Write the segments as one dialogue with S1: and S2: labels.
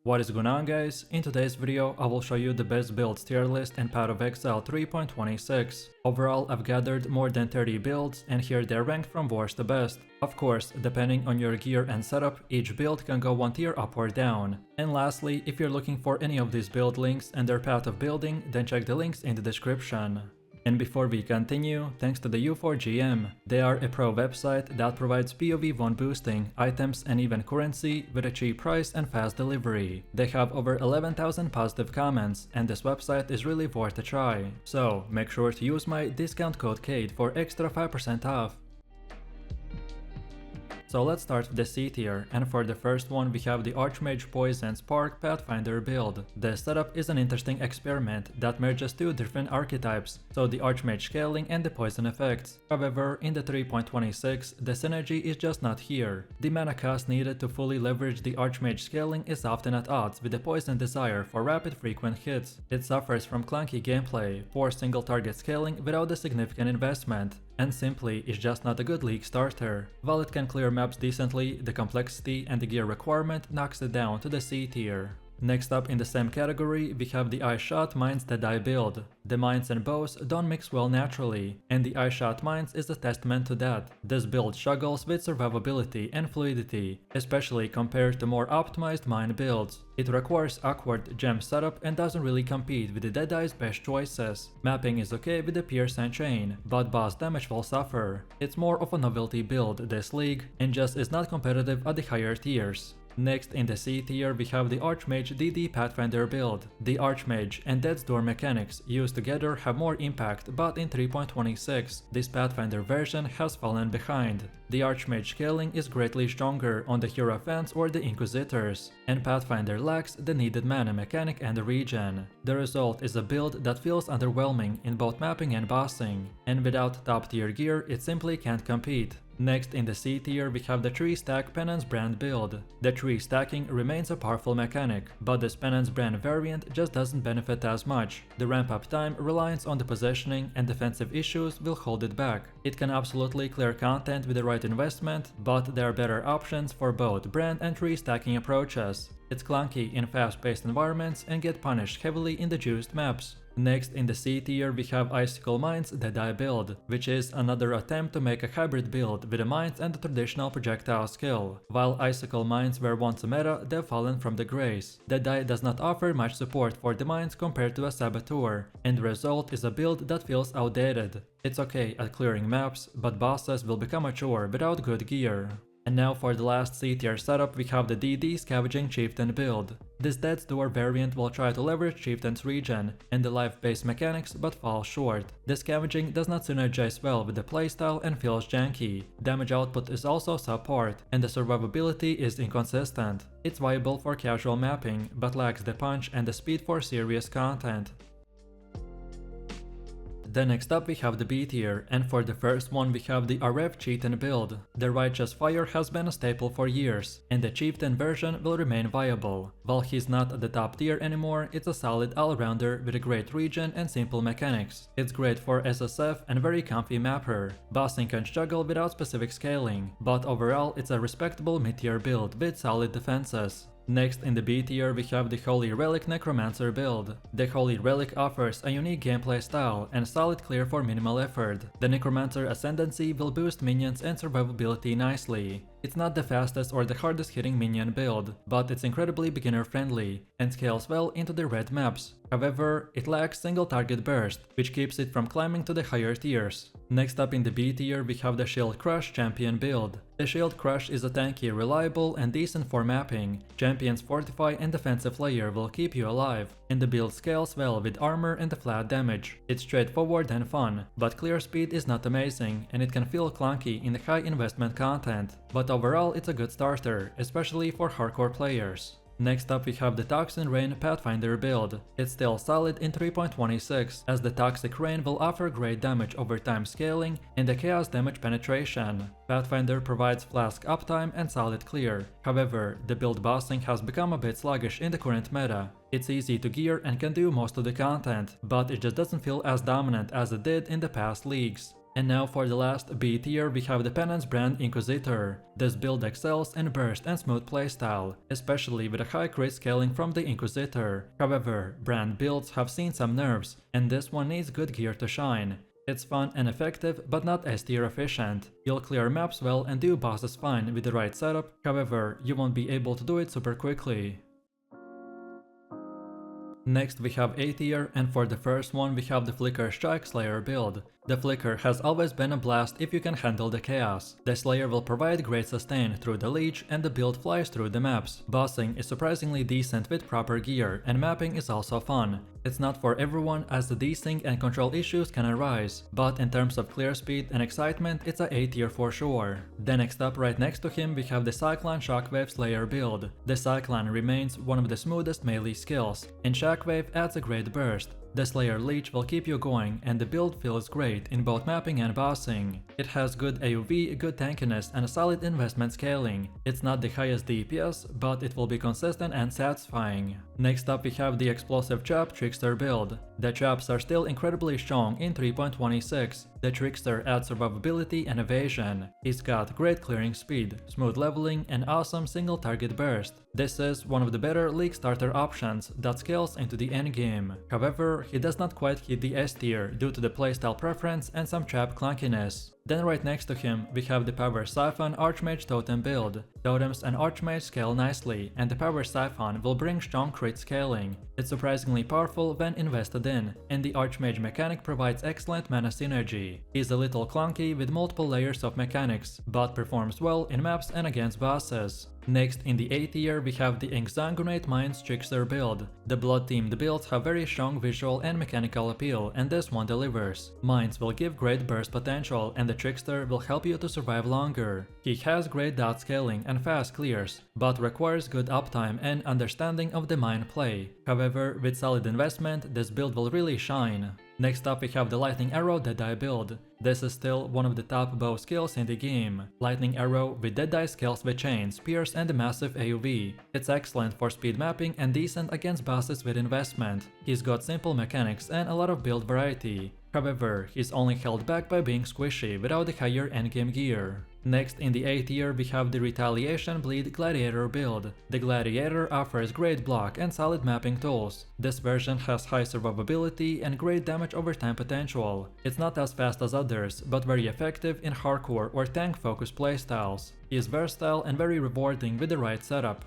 S1: What is going on, guys? In today's video I will show you the best builds tier list in Path of Exile 3.26. Overall I've gathered more than 30 builds and here they're ranked from worst to best. Of course, depending on your gear and setup, each build can go one tier up or down. And lastly, if you're looking for any of these build links and their path of building, then check the links in the description. And before we continue, thanks to the U4GM. They are a pro website that provides POE 1 boosting, items and even currency with a cheap price and fast delivery. They have over 11,000 positive comments and this website is really worth a try. So make sure to use my discount code CADE for extra 5% off. So let's start with the C tier, and for the first one we have the Archmage Poison Spark Pathfinder build. The setup is an interesting experiment that merges two different archetypes, so the Archmage scaling and the poison effects. However, in the 3.26, the synergy is just not here. The mana cost needed to fully leverage the Archmage scaling is often at odds with the poison desire for rapid frequent hits. It suffers from clunky gameplay, poor single target scaling without a significant investment, and simply is just not a good league starter. While it can clear maps decently, the complexity and the gear requirement knocks it down to the C tier. Next up in the same category, we have the Eyeshot Mines Deadeye build. The mines and bows don't mix well naturally, and the Eyeshot Mines is a testament to that. This build struggles with survivability and fluidity, especially compared to more optimized mine builds. It requires awkward gem setup and doesn't really compete with the Deadeye's best choices. Mapping is okay with the Pierce and Chain, but boss damage will suffer. It's more of a novelty build this league, and just is not competitive at the higher tiers. Next in the C tier we have the Archmage DD Pathfinder build. The Archmage and Death's Door mechanics used together have more impact, but in 3.26 this Pathfinder version has fallen behind. The Archmage scaling is greatly stronger on the hierophants or the inquisitors, and Pathfinder lacks the needed mana mechanic and the regen. The result is a build that feels underwhelming in both mapping and bossing, and without top tier gear it simply can't compete. Next in the C tier we have the Tree Stack Penance brand build. The tree stacking remains a powerful mechanic, but this Penance brand variant just doesn't benefit as much. The ramp up time relies on the positioning and defensive issues will hold it back. It can absolutely clear content with the right investment, but there are better options for both brand and tree stacking approaches. It's clunky in fast-paced environments and get punished heavily in the juiced maps. Next in the C tier we have Icicle Mines Deadeye build, which is another attempt to make a hybrid build with the mines and the traditional projectile skill. While Icicle Mines were once a meta, they've fallen from the grace. Deadeye does not offer much support for the mines compared to a Saboteur, and the result is a build that feels outdated. It's okay at clearing maps, but bosses will become a chore without good gear. And now for the last C tier setup we have the DD Scavenging Chieftain build. This Death's Door variant will try to leverage Chieftain's regen and the life-based mechanics but falls short. The scavenging does not synergize well with the playstyle and feels janky. Damage output is also subpar and the survivability is inconsistent. It's viable for casual mapping but lacks the punch and the speed for serious content. Then next up we have the B tier, and for the first one we have the RF Chieftain build. The Righteous Fire has been a staple for years, and the Chieftain version will remain viable. While he's not at the top tier anymore, it's a solid all-rounder with a great regen and simple mechanics. It's great for SSF and very comfy mapper. Bossing can struggle without specific scaling, but overall it's a respectable mid-tier build with solid defenses. Next in the B tier we have the Holy Relic Necromancer build. The Holy Relic offers a unique gameplay style and solid clear for minimal effort. The Necromancer Ascendancy will boost minions and survivability nicely. It's not the fastest or the hardest hitting minion build, but it's incredibly beginner friendly and scales well into the red maps. However, it lacks single target burst, which keeps it from climbing to the higher tiers. Next up in the B tier we have the Shield Crush Champion build. The Shield Crush is a tanky, reliable and decent for mapping. Champion's Fortify and Defensive layer will keep you alive, and the build scales well with armor and the flat damage. It's straightforward and fun, but clear speed is not amazing and it can feel clunky in the high investment content. But overall it's a good starter, especially for hardcore players. Next up we have the Toxin Rain Pathfinder build. It's still solid in 3.26 as the Toxic Rain will offer great damage over time scaling and the chaos damage penetration. Pathfinder provides flask uptime and solid clear. However, the build bossing has become a bit sluggish in the current meta. It's easy to gear and can do most of the content, but it just doesn't feel as dominant as it did in the past leagues. And now for the last B tier we have the Penance brand Inquisitor. This build excels in burst and smooth playstyle, especially with a high crit scaling from the Inquisitor. However, brand builds have seen some nerfs, and this one needs good gear to shine. It's fun and effective, but not S tier efficient. You'll clear maps well and do bosses fine with the right setup, however, you won't be able to do it super quickly. Next we have A tier, and for the first one we have the Flicker Strike Slayer build. The Flicker has always been a blast if you can handle the chaos. The Slayer will provide great sustain through the leech and the build flies through the maps. Bossing is surprisingly decent with proper gear, and mapping is also fun. It's not for everyone as the desync and control issues can arise, but in terms of clear speed and excitement it's a A tier for sure. Then next up right next to him we have the Cyclone Shockwave Slayer build. The Cyclone remains one of the smoothest melee skills, and Shockwave adds a great burst. The Slayer Leech will keep you going, and the build feels great in both mapping and bossing. It has good AoV, good tankiness, and a solid investment scaling. It's not the highest DPS, but it will be consistent and satisfying. Next up we have the Explosive Chop Trickster build. The chops are still incredibly strong in 3.26. The Trickster adds survivability and evasion. He's got great clearing speed, smooth leveling, and awesome single target burst. This is one of the better League starter options that scales into the endgame. However, he does not quite hit the S tier due to the playstyle preference and some trap clunkiness. Then right next to him we have the Power Siphon Archmage Totem build. Totems and Archmage scale nicely, and the Power Siphon will bring strong crit scaling. It's surprisingly powerful when invested in, and the Archmage mechanic provides excellent mana synergy. He's a little clunky with multiple layers of mechanics, but performs well in maps and against bosses. Next in the A tier we have the Exsanguinate Mines Trickster build. The blood-themed builds have very strong visual and mechanical appeal, and this one delivers. Mines will give great burst potential, and the Trickster will help you to survive longer. He has great dot scaling and fast clears, but requires good uptime and understanding of the mine play. However, with solid investment, this build will really shine. Next up we have the Lightning Arrow Deadeye build. This is still one of the top bow skills in the game. Lightning Arrow with Deadeye scales with chains, pierce and a massive AoV. It's excellent for speed mapping and decent against bosses with investment. He's got simple mechanics and a lot of build variety. However, he's only held back by being squishy without the higher endgame gear. Next in the A tier we have the Retaliation Bleed Gladiator build. The Gladiator offers great block and solid mapping tools. This version has high survivability and great damage over time potential. It's not as fast as others, but very effective in hardcore or tank focused playstyles. He is versatile and very rewarding with the right setup.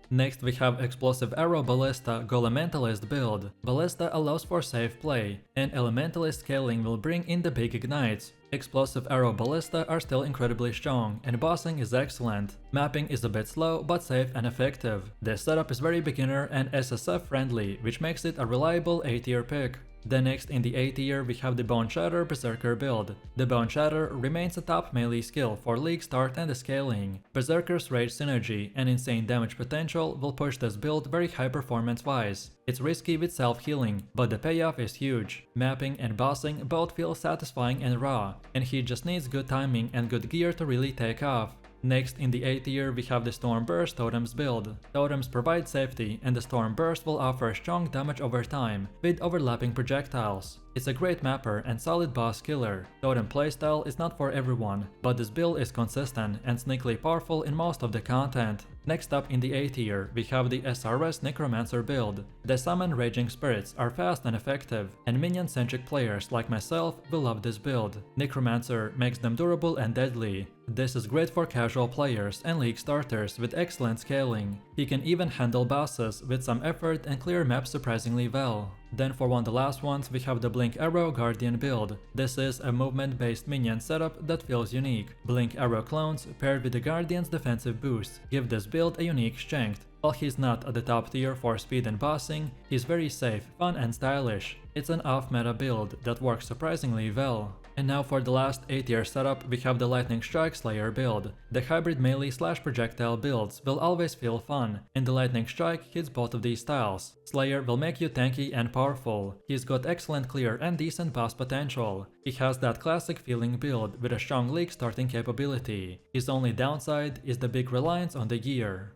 S1: Next we have Explosive Arrow Ballista Golementalist build. Ballista allows for safe play, and Elementalist scaling will bring in the big ignites. Explosive Arrow Ballista are still incredibly strong, and bossing is excellent. Mapping is a bit slow, but safe and effective. This setup is very beginner and SSF friendly, which makes it a reliable A tier pick. Then next in the A tier we have the Boneshatter Berserker build. The Boneshatter remains a top melee skill for League start and the scaling. Berserker's rage synergy and insane damage potential will push this build very high performance wise. It's risky with self-healing, but the payoff is huge. Mapping and bossing both feel satisfying and raw, and he just needs good timing and good gear to really take off. Next in the A tier we have the Storm Burst Totems build. Totems provide safety, and the Storm Burst will offer strong damage over time with overlapping projectiles. It's a great mapper and solid boss killer. Totem playstyle is not for everyone, but this build is consistent and sneakily powerful in most of the content. Next up in the A tier, we have the SRS Necromancer build. The Summon Raging Spirits are fast and effective, and minion-centric players like myself will love this build. Necromancer makes them durable and deadly. This is great for casual players and League starters with excellent scaling. He can even handle bosses with some effort and clear maps surprisingly well. Then for one of the last ones we have the Blink Arrow Guardian build. This is a movement-based minion setup that feels unique. Blink Arrow clones paired with the Guardian's defensive boost give this build a unique strength. While he's not at the top tier for speed and bossing, he's very safe, fun and stylish. It's an off-meta build that works surprisingly well. And now for the last A tier setup we have the Lightning Strike Slayer build. The hybrid melee / projectile builds will always feel fun, and the Lightning Strike hits both of these styles. Slayer will make you tanky and powerful. He's got excellent clear and decent boss potential. He has that classic feeling build with a strong League starting capability. His only downside is the big reliance on the gear.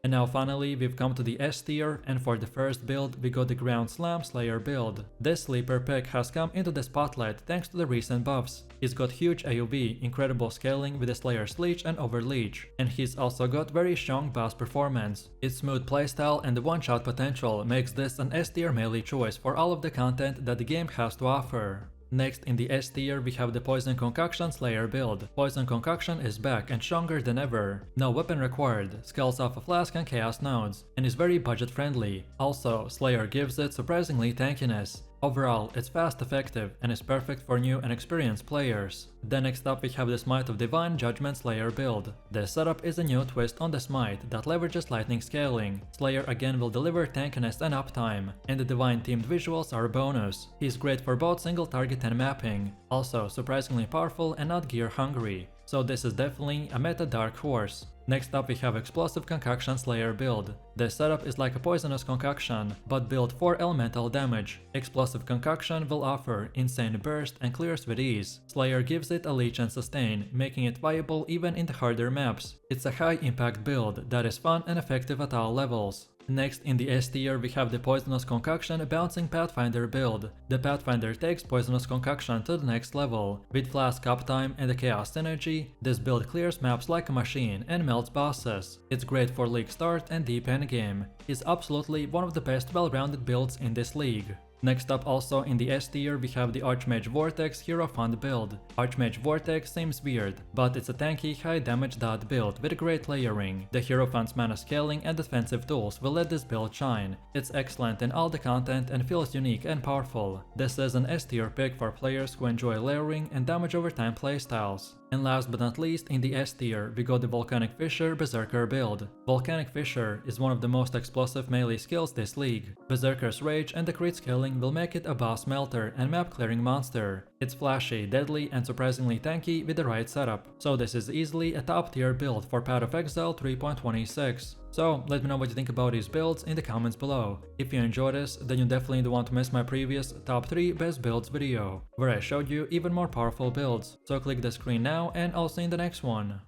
S1: And now finally we've come to the S tier, and for the first build we got the Ground Slam Slayer build. This sleeper pick has come into the spotlight thanks to the recent buffs. He's got huge AoE, incredible scaling with the Slayer's Leech and Overleech, and he's also got very strong boss performance. Its smooth playstyle and the one-shot potential makes this an S tier melee choice for all of the content that the game has to offer. Next in the S tier we have the Poison Concoction Slayer build. Poison Concoction is back and stronger than ever. No weapon required, scales off a flask and chaos nodes, and is very budget friendly. Also, Slayer gives it surprisingly tankiness. Overall, it's fast effective and is perfect for new and experienced players. Then next up we have the Smite of Divine Judgement Slayer build. This setup is a new twist on the Smite that leverages lightning scaling. Slayer again will deliver tankiness and uptime, and the Divine themed visuals are a bonus. He's great for both single target and mapping, also surprisingly powerful and not gear hungry. So this is definitely a meta dark horse. Next up we have Explosive Concoction Slayer build. This setup is like a poisonous concoction, but built for elemental damage. Explosive Concoction will offer insane burst and clears with ease. Slayer gives it a leech and sustain, making it viable even in the harder maps. It's a high impact build that is fun and effective at all levels. Next in the S tier we have the Poisonous Concoction Bouncing Pathfinder build. The Pathfinder takes Poisonous Concoction to the next level. With flask uptime and the chaos synergy, this build clears maps like a machine and melts bosses. It's great for league start and deep endgame. It's absolutely one of the best well-rounded builds in this league. Next up also in the S tier we have the Archmage Vortex Hierophant build. Archmage Vortex seems weird, but it's a tanky high damage dot build with great layering. The Hierophant's mana scaling and defensive tools will let this build shine. It's excellent in all the content and feels unique and powerful. This is an S tier pick for players who enjoy layering and damage over time playstyles. And last but not least in the S tier we got the Volcanic Fissure Berserker build. Volcanic Fissure is one of the most explosive melee skills this league. Berserker's Rage and the crit scaling will make it a boss melter and map clearing monster. It's flashy, deadly and surprisingly tanky with the right setup, so this is easily a top tier build for Path of Exile 3.26. So let me know what you think about these builds in the comments below. If you enjoyed this, then you definitely don't want to miss my previous top 3 best builds video, where I showed you even more powerful builds. So click the screen now and I'll see you in the next one.